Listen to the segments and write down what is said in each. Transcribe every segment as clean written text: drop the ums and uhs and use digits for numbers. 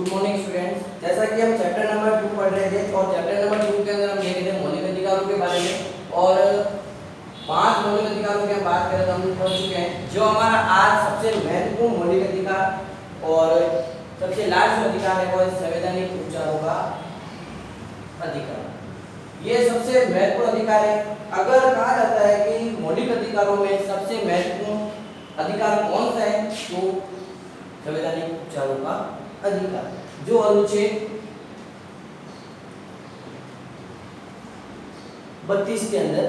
Good morning students. जैसा कि हम चैप्टर नंबर 2 पढ़ रहे थे और चैप्टर नंबर 2 के अंदर हम देख रहे थे मौलिक अधिकारों के बारे में और 5 मौलिक अधिकारों की हम बात करें तो हम पढ़ चुके हैं। जो हमारा आज सबसे महत्वपूर्ण मौलिक अधिकार और सबसे लास्ट अधिकार है वो है संवैधानिक उपचारों का अधिकार। ये सबसे महत्वपूर्ण अधिकार है। अगर कहा जाता है कि मौलिक अधिकारों में सबसे महत्वपूर्ण अधिकार कौन सा है तो संवैधानिक उपचारों का अधिकार, जो अनुच्छेद 32 के अंदर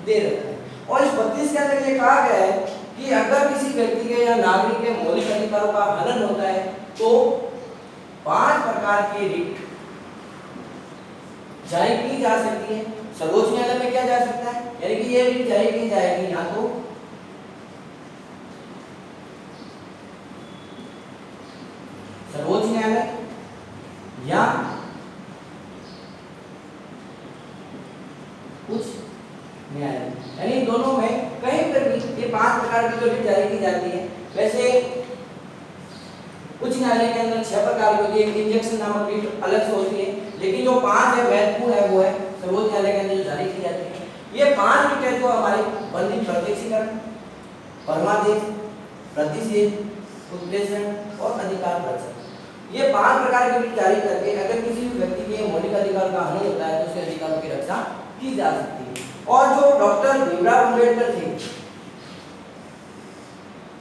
दे रखा है। और इस 32 के अंदर ये कहा गया है कि अगर किसी व्यक्ति के या नागरिक के मौलिक अधिकारों का हनन होता है तो 5 प्रकार की रिट जारी की जा सकती है। सर्वोच्च न्यायालय में क्या जा सकता है, यानी कि ये रिट जारी की जाएगी या तो सर्वोच्च न्यायालय या उच्च न्यायालय, यानी दोनों में कहीं पर भी ये 5 प्रकार की जो रिट जारी की जाती है। वैसे उच्च न्यायालय के अंदर 6 प्रकार की होती है। इंजेक्शन नामक रिट अलग से होती है, लेकिन जो 5 है महत्वपूर्ण है वो है सर्वोच्च न्यायालय के अंदर जो जारी की जाती है। ये 5 रिट है जो हमारे बंदी प्रत्यक्षीकरण, परमादेश, प्रतिषेध, उत्प्रेषण और अधिकार रक्षण, ये 5 प्रकार की रिट जारी करके अगर किसी भी व्यक्ति के मौलिक अधिकार का हनन होता है तो उसके अधिकारों की रक्षा की जा सकती है। और जो डॉक्टर भीमराव अम्बेडकर थे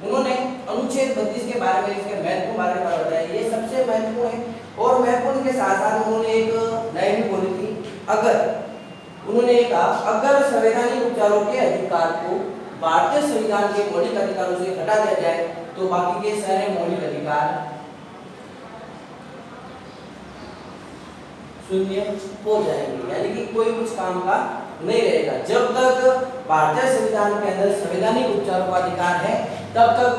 उन्होंने अनुच्छेद 32 के बारे में, इसके महत्व के बारे में बताया। ये सबसे महत्वपूर्ण है और महत्वपूर्ण के साथ साथ उन्होंने एक लाइन भी बोली थी, उन्होंने कहा अगर संवैधानिक उपचारों के अधिकार को भारतीय संविधान के मौलिक अधिकारों से हटा दिया जाए तो बाकी के सारे मौलिक अधिकार शून्य हो जाएंगे, यानी कि कोई कुछ काम का नहीं रहेगा। जब तक भारतीय संविधान के अंदर संवैधानिक उपचारों का अधिकार है तब तक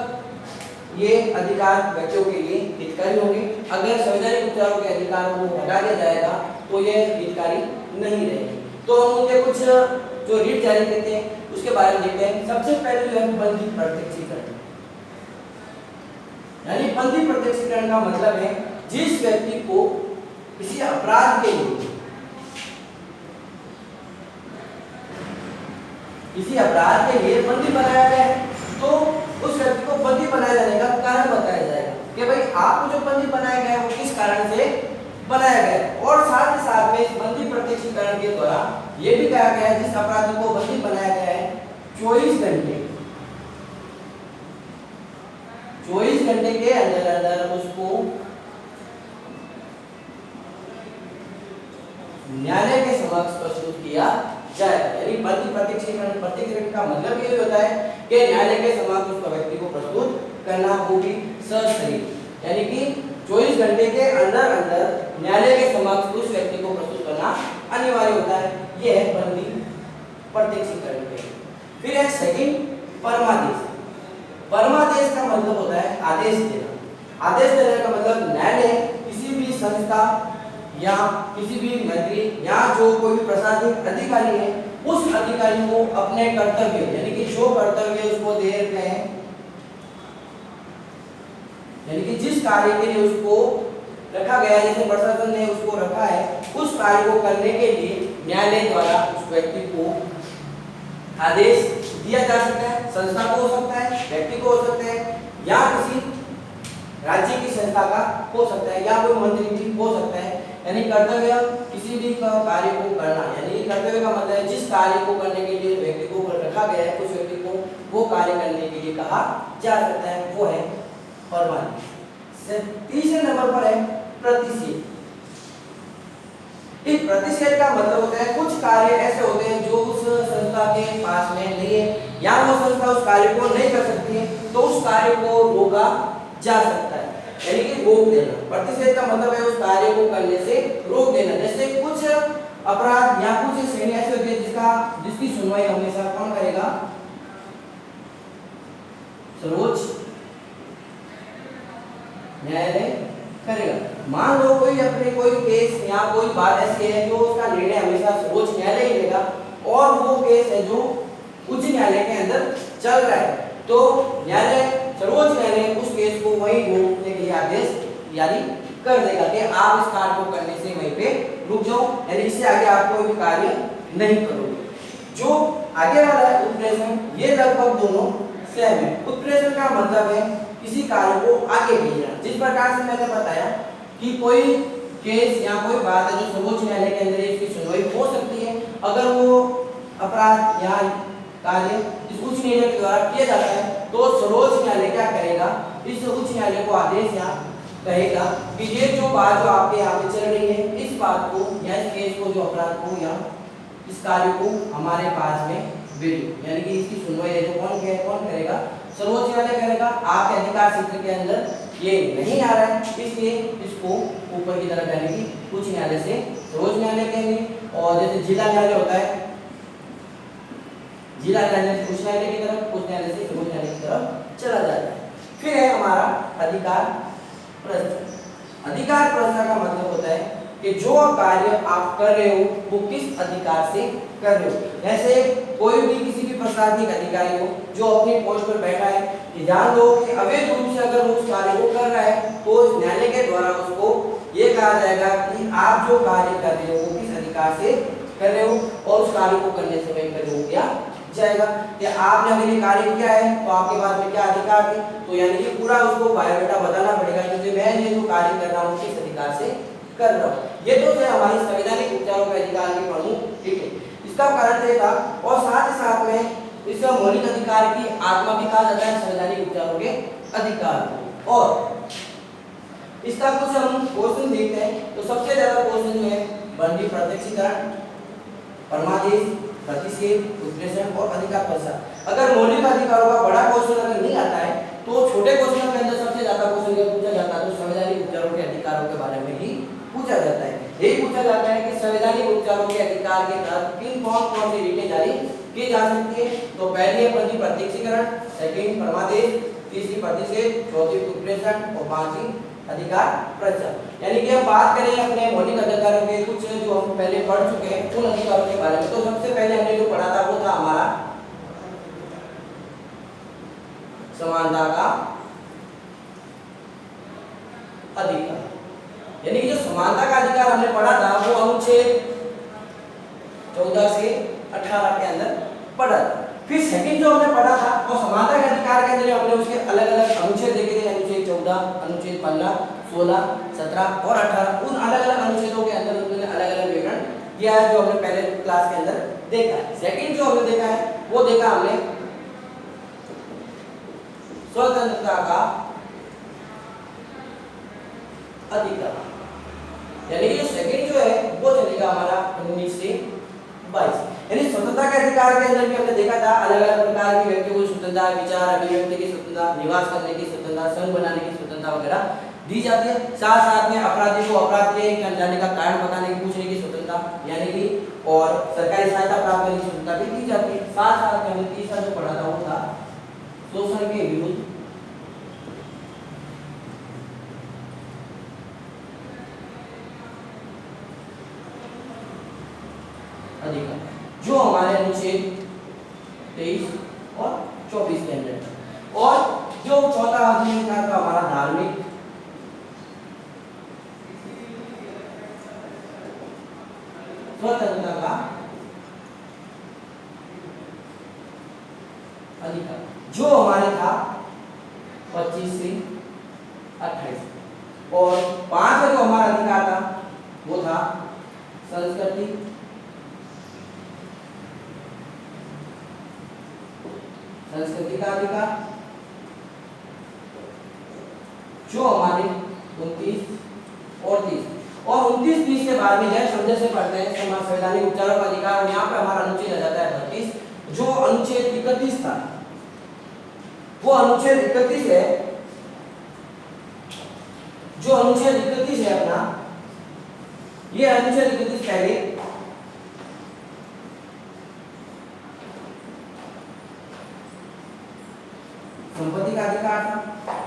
ये अधिकार व्यक्तियों के लिए हितकारी होंगे। अगर संवैधानिक उपचारों के अधिकार को हटा दिया जाएगा तो ये हितकारी नहीं रहेंगे। तो हम उनके कुछ जो रिट जारी करते हैं उसके बारे में देखते हैं। सबसे पहले जो है बंदी प्रत्यक्षीकरण, यानी बंदी प्रत्यक्षीकरण का मतलब है जिस व्यक्ति को किसी अपराध के लिए बंदी बनाया गया है तो उस व्यक्ति को बंदी बनाए जाने का कारण बताया जाएगा कि भाई आपको जो बंदी बनाया गया है वो किस कारण से बनाया गया है। और साथ ही साथ में इस बंदी प्रत्यक्षीकरण के द्वारा ये भी कहा गया है जिस अपराधी को बंदी बनाया गया है 24 घंटे के अंदर उसको न्यायालय के समक्ष प्रस्तुत किया जाए। यानी बंदी प्रत्यक्षीकरण का मतलब ये होता है कि न्यायालय के समक्ष उस व्यक्ति को प्रस्तुत करना, वो भी सशरीर, यानी कि 24 घंटे के अंदर न्यायालय के समक्ष उस व्यक्ति को प्रस्तुत करना अनिवार्य होता है। यह है बंदी प्रत्यक्षीकरण। फिर है सेकंड परमादेश। परमादेश का मतलब होता है आदेश देना। आदेश देने का मतलब न्यायालय किसी भी संस्था या किसी भी मंत्री या जो कोई भी प्रशासनिक अधिकारी है उस अधिकारी को अपने कर्तव्य, यानी कि जो कर्तव्य उसको दे रखे हैं, यानी कि जिस कार्य के लिए उसको रखा गया है, जैसे प्रशासन ने उसको रखा है, उस कार्य को करने के लिए न्यायालय द्वारा उस व्यक्ति को आदेश दिया जा सकता है। संस्था को हो सकता है, व्यक्ति को हो सकता है, या किसी राज्य की संस्था का हो सकता है, या कोई मंत्री भी हो सकता है। यानी कर्तव्य किसी भी कार्य को करना, यानी कर्तव्य का मतलब है जिस कार्य को करने के लिए व्यक्ति को रखा गया है उस व्यक्ति को वो कार्य करने के लिए कहा जा सकता है, वो है परमादेश। तीसरे नंबर पर है प्रतिषेध। इस प्रतिषेध का मतलब होता है कुछ कार्य ऐसे होते हैं जो उस संस्था के पास में नहीं है या वो संस्था उस कार्य को नहीं कर सकती है तो उस कार्य को रोका जा सकता है, यानी कि रोक देना। प्रतिषेध का मतलब है उस कार्य को करने से रोक देना। जैसे कुछ अपराध या कुछ श्रेणी ऐसी होती है जिसकी सुनवाई हमेशा कौन करेगा, सर्वोच्च न्यायालय करेगा। मान लो कोई अपने कोई केस या कोई बात ऐसी है जो उसका निर्णय हमेशा सर्वोच्च न्यायालय ही लेगा और वो केस है जो उच्च न्यायालय के अंदर चल रहा है तो न्यायालय सर्वोच्च न्यायालय उस केस को वही रोकने के लिए आदेश जारी कर देगा कि आप इस कार्य को करने से वहीं पे रुक जाओ, यानी इससे आगे आप कोई भी कार्य नहीं करोगे। जो आगे वाला है उत्प्रेषण, ये लगभग दोनों सेम है। उत्प्रेषण का मतलब है किसी कार्य को आगे भेजना। जिस प्रकार से मैंने बताया कि कोई केस या कोई बात है जो सर्वोच्च न्यायालय के अंदर इसकी सुनवाई हो सकती है, अगर वो अपराध या कार्य इस उच्च न्यायालय के द्वारा किया जाता है तो सर्वोच्च न्यायालय क्या करेगा, इस उच्च न्यायालय को आदेश या कहेगा कि ये जो बात जो आपके यहाँ पे चल रही है, इस बात को या इस केस को, जो अपराध को या इस कार्य को हमारे पास में भेजो, यानी कि इसकी सुनवाई है जो कौन करेगा, सर्वोच्च न्यायालय करेगा। आपके अधिकार क्षेत्र के अंदर ये नहीं आ रहा है, इसलिए इसको ऊपर की तरफ, यानी कि उच्च न्यायालय से सर्वोच्च न्यायालय कहेंगे। और जैसे जिला न्यायालय होता है, जिला न्यायालय से उच्च न्यायालय की तरफ, उच्च न्यायालय से सर्वोच्च न्यायालय की तरफ चला जाता है। फिर है हमारा अधिकार प्रश्न। अधिकार प्रश्न का मतलब होता है कि जो कार्य आप कर रहे हो वो किस अधिकार से कर रहे हो। जैसे कोई भी किसी भी प्रशासनिक अधिकारी हो जो अपनी पोस्ट पर बैठा है, ध्यान दो कि अवैध रूप से अगर वो उस कार्य को कर रहा है तो इस न्यायालय के द्वारा उसको ये कहा जाएगा कि आप जो कार्य कर रहे हो वो किस अधिकार से कर रहे हो, और उस कार्य को करने से वहीं पर हो गया जाएगा कि आपने अगर ये कार्य किया है तो आपके पास में क्या अधिकार है, तो यानी कि पूरा उसको बायोडाटा बताना पड़ेगा कि मैं ये जो कार्य कर रहा हूँ किस अधिकार से कर रहा हूँ। ये तो है हमारी संवैधानिक उपचारों के अधिकार के प्रमुख, ठीक है, इसका कारण ये था। और साथ ही साथ में इस मौलिक अधिकार की आत्मा भी कहा जाता है संवैधानिक उपचारों के अधिकार को। और इसका कुछ हम क्वेश्चन देखते हैं तो सबसे ज्यादा क्वेश्चन जो है बंदी प्रत्यक्षीकरण, परमादेश, प्रतिषेध, उत्प्रेषण और अधिकार प्रसार। अगर मौलिक अधिकारों का बड़ा क्वेश्चन अगर नहीं आता है तो छोटे क्वेश्चन के अंदर सबसे ज्यादा क्वेश्चन पूछा जाता है तो संवैधानिक उपचारों के अधिकारों के बारे में ही पूछा जाता है। यही पूछा जाता है कि संवैधानिक उपचारों के अधिकार के तहत किन कौन सी रीटें जारी की जा सकती है। तो पहली है बंदी प्रत्यक्षीकरण, सेकंड परमादेश, तीसरी प्रतिषेध, चौथी उत्प्रेषण और पांचवी अधिकार प्रसार। यानी कि हम बात करें अपने मौलिक अधिकारों के कुछ जो हम पहले पढ़ चुके हैं उन अधिकारों के बारे में, तो सबसे पहले हमने जो पढ़ा था वो था हमारा समानता का अधिकार। यानी कि जो समानता का अधिकार हमने पढ़ा था वो अनुच्छेद 14 से 18 के अंदर पढ़ा था। फिर सेकंड जो हमने पढ़ा था वो समानता के अधिकार के अंदर हमने उसके अलग अलग अनुच्छेद देखे थे, अनुच्छेद 14, अनुच्छेद 15, 16, 17 और 18। उन अलग अलग अनुच्छेदों के अंदर उन्होंने अलग अलग विवरण दिया है जो हमने पहले क्लास के अंदर देखा है। सेकंड जो हमने देखा है वो देखा हमने स्वतंत्रता का अधिकार, यानी कि सेकंड जो है वो चलेगा हमारा 19 से 22। यानी स्वतंत्रता के अधिकार के अंदर भी हमने देखा था अलग अलग प्रकार की व्यक्तियों को स्वतंत्रता, विचार अभिव्यक्ति की स्वतंत्रता, निवास करने की स्वतंत्रता, संघ बनाने की स्वतंत्रता वगैरह दी जाती है। साथ साथ में अपराधी को अपराध के जाने का कारण बताने की, पूछने की स्वतंत्रता, यानी कि और सरकारी सहायता प्राप्त करने की स्वतंत्रता भी दी जाती है। साथ साथ में हमने तीसरा जो पढ़ा था वो था शोषण के विरुद्ध अधिकार, जो हमारे अनुच्छेद 23 और 24 के अंदर। और जो चौथा अधिनियम था तो हमारा धार्मिक स्वतंत्रता का अधिकार, जो हमारे था 25 से 28। और पांचवा जो हमारा अधिकार था वो था संस्कृति, संस्कृति का अधिकार, जो हमारे 29 और 30। और 29-30 के बाद में जैसे समझे से पढ़ते हैं समाज संवैधानिक उपचारों का अधिकार, और यहाँ पे हमारा अनुच्छेद आ जाता है 32। जो अनुच्छेद 31 था वो अनुच्छेद 31 है, जो अनुच्छेद 31 है अपना, ये अनुच्छेद 31 पहले संपत्ति का अधिकार था।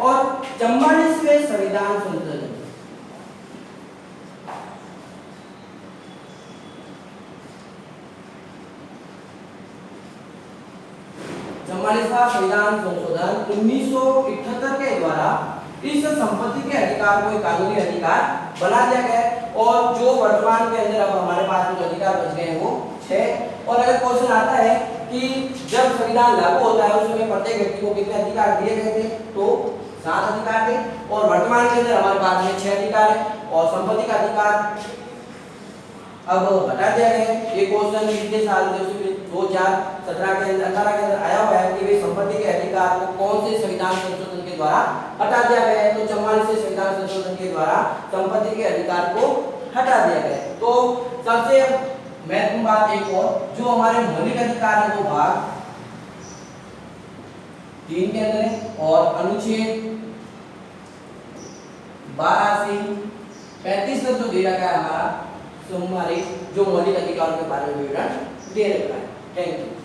और 44वें संविधान संशोधन, 44वां संविधान संशोधन 1978 के द्वारा इस संपत्ति के अधिकार को एक कानूनी अधिकार बना दिया गया है। और जो वर्तमान के अंदर अब हमारे पास जो अधिकार बच गए हैं वो 6। और अगर क्वेश्चन आता है कि जब संविधान लागू होता है उस समय प्रत्येक व्यक्ति को कितने अधिकार दिए गए थे, तो 7 अधिकार थे। और वर्तमान के अंदर हमारे पास में 6 अधिकार है। और संपत्ति का अधिकार अब हटा दिया गया है। ये क्वेश्चन पिछले साल 2017 के अंदर 18 के अंदर आया हुआ है कि वे संपत्ति के अधिकार को कौन से संविधान संशोधन के द्वारा हटा दिया गया है। तो 44 से संविधान संशोधन के द्वारा संपत्ति के अधिकार को हटा दिया गया है। तो सबसे महत्वपूर्ण बात एक और, जो हमारे मौलिक अधिकार है वो भाग 3 के अंदर है। और अनुच्छेद 12 से 35 तक जो दे रखा है हमारा, तो हमारे जो मौलिक अधिकारों के बारे में विवरण दे रखा है। Thank you.